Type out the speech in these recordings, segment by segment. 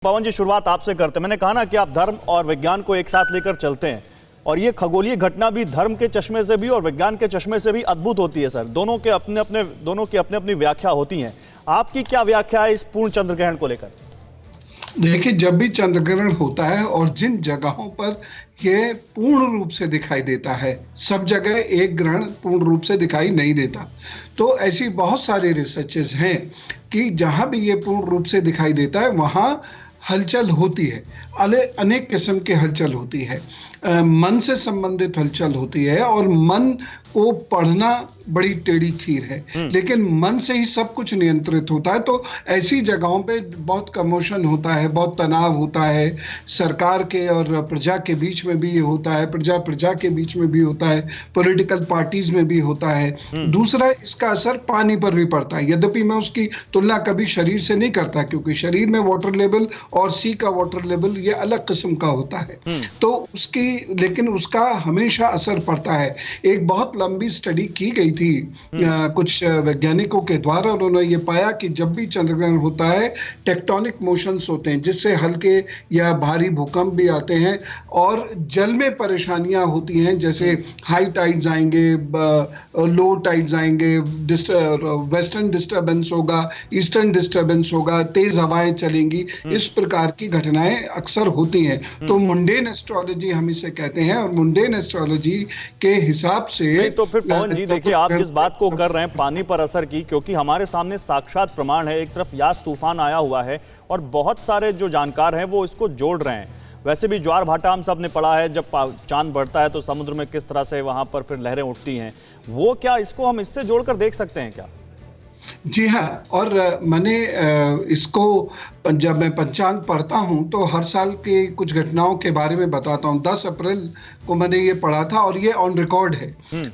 पवन जी, शुरुआत आपसे करते हैं। मैंने कहा ना कि आप धर्म और विज्ञान को एक साथ लेकर चलते हैं, और ये खगोलीय घटना भी धर्म के चश्मे से भी और विज्ञान के चश्मे से भी अद्भुत होती है सर। दोनों की अपनी अपनी व्याख्या होती है। आपकी क्या व्याख्या है इस पूर्ण चंद्र ग्रहण को लेकर? देखिए, जब भी चंद्र ग्रहण होता है और जिन जगहों पर ये पूर्ण रूप से दिखाई देता है, सब जगह एक ग्रहण पूर्ण रूप से दिखाई नहीं देता। तो ऐसी बहुत सारी रिसर्चेस हैं कि जहां भी ये पूर्ण रूप से दिखाई देता है वहां हलचल होती है। अनेक किस्म की हलचल होती है, मन से संबंधित हलचल होती है, और मन को पढ़ना बड़ी टेढ़ी खीर है, लेकिन मन से ही सब कुछ नियंत्रित होता है। तो ऐसी जगहों पे बहुत कमोशन होता है, बहुत तनाव होता है, सरकार के और प्रजा के बीच में भी ये होता है, प्रजा के बीच में भी होता है, पॉलिटिकल पार्टीज में भी होता है। दूसरा, इसका असर पानी पर भी पड़ता है, यद्यपि मैं उसकी तुलना कभी शरीर से नहीं करता, क्योंकि शरीर में वाटर लेवल और सी का वाटर लेवल ये अलग किस्म का होता है। तो लेकिन उसका हमेशा असर पड़ता है। एक बहुत लंबी स्टडी की गई थी कुछ वैज्ञानिकों के द्वारा। उन्होंने ये पाया कि जब भी चंद्रग्रहण होता है, टेक्टोनिक मोशंस होते हैं, जिससे हल्के या भारी भूकंप भी आते हैं, और जल में परेशानियां होती हैं, जैसे हाई टाइड्स आएंगे, लो टाइड्स आएंगे, वेस्टर्न डिस्टर्बेंस होगा, ईस्टर्न डिस्टर्बेंस होगा, तेज हवाएं चलेंगी। इस प्रकार की घटनाएं अक्सर होती हैं। तो मुंडेन एस्ट्रोलॉजी हम इसे कहते हैं, और मुंडेन एस्ट्रोलॉजी के हिसाब से नहीं तो फिर पवन जी देखिए, आप जिस बात को कर रहे हैं पानी पर असर की, क्योंकि हमारे सामने साक्षात प्रमाण है। एक तरफ यास तूफान आया हुआ है और बहुत सारे जो जानकार हैं वो इसको जोड़ रहे हैं। वैसे भी ज्वार भाटा हम सब ने पढ़ा है, जब चांद बढ़ता है तो समुद्र में किस तरह से वहां पर फिर लहरें उठती हैं। वो क्या इसको हम इससे जोड़कर देख सकते हैं क्या? जी हाँ, और मैंने इसको जब मैं पंचांग पढ़ता हूँ तो हर साल के कुछ घटनाओं के बारे में बताता हूँ। 10 अप्रैल को मैंने ये पढ़ा था और ये ऑन रिकॉर्ड है।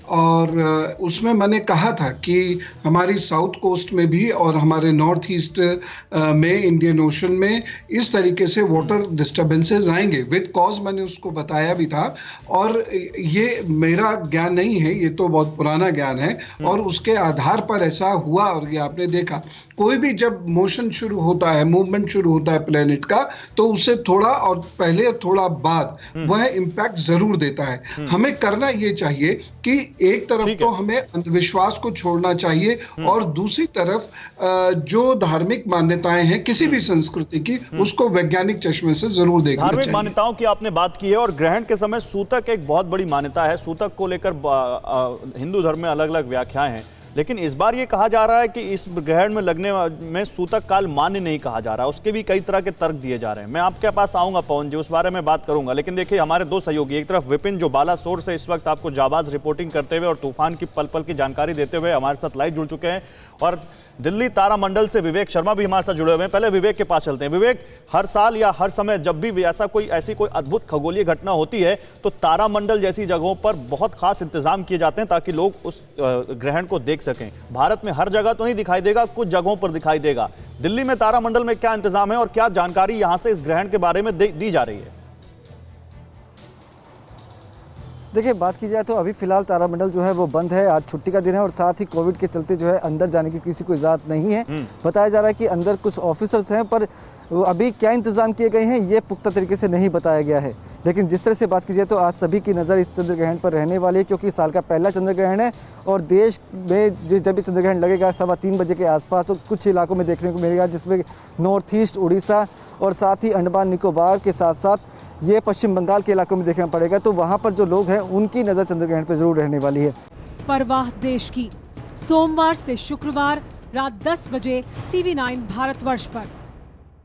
और उसमें मैंने कहा था कि हमारी साउथ कोस्ट में भी और हमारे नॉर्थ ईस्ट में, इंडियन ओशन में इस तरीके से वाटर डिस्टर्बेंसेस आएंगे विद कॉज। मैंने उसको बताया भी था, और ये मेरा ज्ञान नहीं है, ये तो बहुत पुराना ज्ञान है, और उसके आधार पर ऐसा हुआ। और ये आपने देखा, कोई भी जब मोशन शुरू होता है, मूवमेंट शुरू होता है प्लेनेट का, तो उसे थोड़ा और पहले थोड़ा बाद वह इंपैक्ट जरूर देता है। हमें करना ये चाहिए कि एक तरफ तो हमें अंधविश्वास को छोड़ना चाहिए, और दूसरी तरफ जो धार्मिक मान्यताएं हैं किसी भी संस्कृति की, उसको वैज्ञानिक चश्मे से जरूर देखना चाहिए। धार्मिक मान्यताओं की आपने बात की है, और ग्रहण के समय सूतक एक बहुत बड़ी मान्यता है। सूतक को लेकर हिंदू धर्म में अलग अलग व्याख्याएं हैं, लेकिन इस बार ये कहा जा रहा है कि इस ग्रहण में लगने में सूतक काल मान्य नहीं कहा जा रहा। उसके भी कई तरह के तर्क दिए जा रहे हैं। मैं आपके पास आऊंगा पवन जी, उस बारे में बात करूंगा। लेकिन देखिए, हमारे दो सहयोगी, एक तरफ विपिन जो बालासोर से इस वक्त आपको जाबाज रिपोर्टिंग करते हुए और तूफान की पल पल की जानकारी देते हुए हमारे साथ लाइव जुड़ चुके हैं, और दिल्ली तारामंडल से विवेक शर्मा भी हमारे साथ जुड़े हुए हैं। पहले विवेक के पास चलते हैं। विवेक, हर साल या हर समय जब भी ऐसी कोई अद्भुत खगोलीय घटना होती है तो तारामंडल जैसी जगहों पर बहुत खास इंतजाम किए जाते हैं ताकि लोग उस ग्रहण को देख सकें। भारत में हर जगह तो नहीं दिखाई देगा, कुछ जगहों पर दिखाई देगा। दिल्ली में तारामंडल में क्या इंतजाम है और क्या जानकारी यहां से इस ग्रहण के बारे में दी जा रही है? देखिए, बात की जाए तो अभी फिलहाल तारामंडल जो है वो बंद है। आज छुट्टी का दिन है, और साथ ही कोविड के चलते जो है अंदर जाने की किसी को इजाज़त नहीं है। बताया जा रहा है कि अंदर कुछ ऑफिसर्स हैं, पर अभी क्या इंतजाम किए गए हैं ये पुख्ता तरीके से नहीं बताया गया है। लेकिन जिस तरह से बात की जाए तो आज सभी की नज़र इस चंद्र ग्रहण पर रहने वाली है, क्योंकि साल का पहला चंद्र ग्रहण है, और देश में जब भी चंद्र ग्रहण लगेगा 3:15 बजे के आसपास, तो कुछ इलाकों में देखने को मिलेगा, जिसमें नॉर्थ ईस्ट, उड़ीसा और साथ ही अंडमान निकोबार के साथ साथ ये पश्चिम बंगाल के इलाकों में देखना पड़ेगा। तो वहाँ पर जो लोग हैं उनकी नज़र चंद्र ग्रहण पर जरूर रहने वाली है। परवाह देश की, सोमवार से शुक्रवार रात 10 बजे TV9 भारतवर्ष पर।